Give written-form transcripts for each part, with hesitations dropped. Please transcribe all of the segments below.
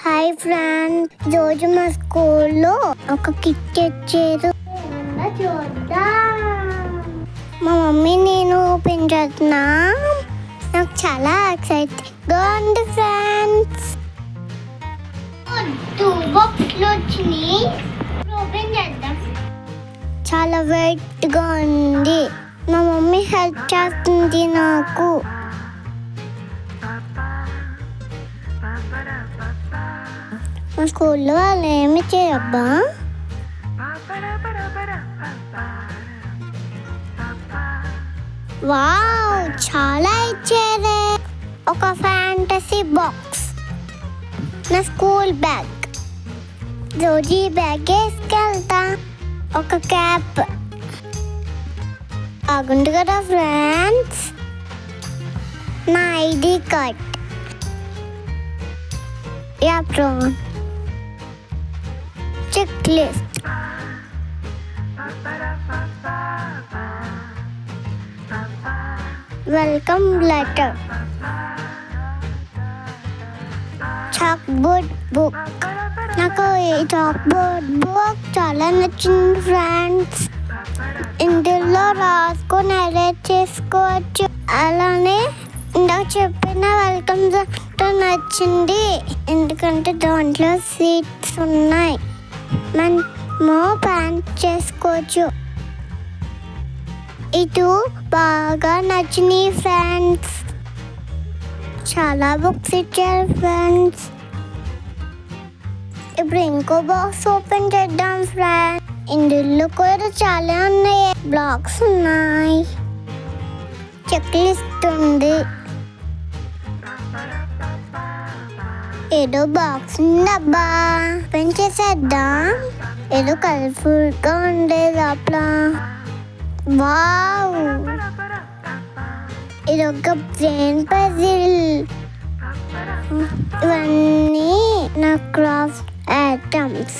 Hi friends, ఈరోజు మా స్కూల్లో ఒక కిట్ ఇచ్చారు. చూద్దాం. మా మమ్మీ నేను ఓపెన్ చేస్తున్నా. నాకు చాలా ఎక్సైటింగ్గా ఉంది ఫ్రెండ్స్. 2 బాక్స్లు వచ్చినాయి. ఓపెన్ చేద్దాం. చాలా వెయిట్గా ఉంది. మా మమ్మీ హెల్ప్ చేస్తుంది నాకు. మా స్కూల్లో వాళ్ళు ఏమి చేయబ్బా. వావ్, చాలా ఇచ్చారే. ఒక ఫ్యాంటసీ బాక్స్, నా స్కూల్ బ్యాగ్. రోజు ఈ బ్యాగ్ వేసుకెళ్తా. ఒక క్యాప్. బాగుంది కదా ఫ్రెండ్స్. నా ID card, apron, check list, welcome letter, chalk board book. నాకు ఈ చాక్ బోర్డ్ బుక్ చాలా నచ్చింది ఫ్రెండ్స్. ఇందులో రాసుకొని అరేంజ్ చేసుకోవచ్చు. అలానే ఇందాక చెప్పిన వెల్కమ్ లెటర్ నచ్చింది, ఎందుకంటే దాంట్లో సీట్స్ ఉన్నాయి. మనము ప్లాన్ చేసుకోవచ్చు. ఇటు బాగా నచ్చినాయి ఫ్రెండ్స్. చాలా బుక్స్ ఇచ్చారు ఫ్రెండ్స్. ఇప్పుడు ఇంకో బాక్స్ ఓపెన్ చేద్దాం ఫ్రెండ్స్. ఇందులో కూడా చాలా ఉన్నాయి. బ్లాక్స్ ఉన్నాయి, చెక్ లిస్ట్ ఉంది. ఏదో బాక్స్ ఉందబ్బా, ఓపెన్ చేసేద్దాం. ఏదో కలర్ఫుల్గా ఉండే లోపల. వావ్, ఇదొక బ్రెయిన్ పజిల్. ఇవన్నీ నా క్రాఫ్ట్ ఐటమ్స్.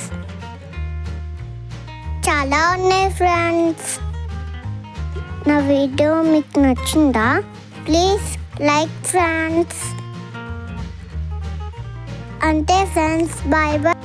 చాలా ఉన్నాయి ఫ్రెండ్స్. నా వీడియో మీకు నచ్చిందా? Please like friends. అంతే ఫ్రెండ్స్, బాయ్ బాయ్.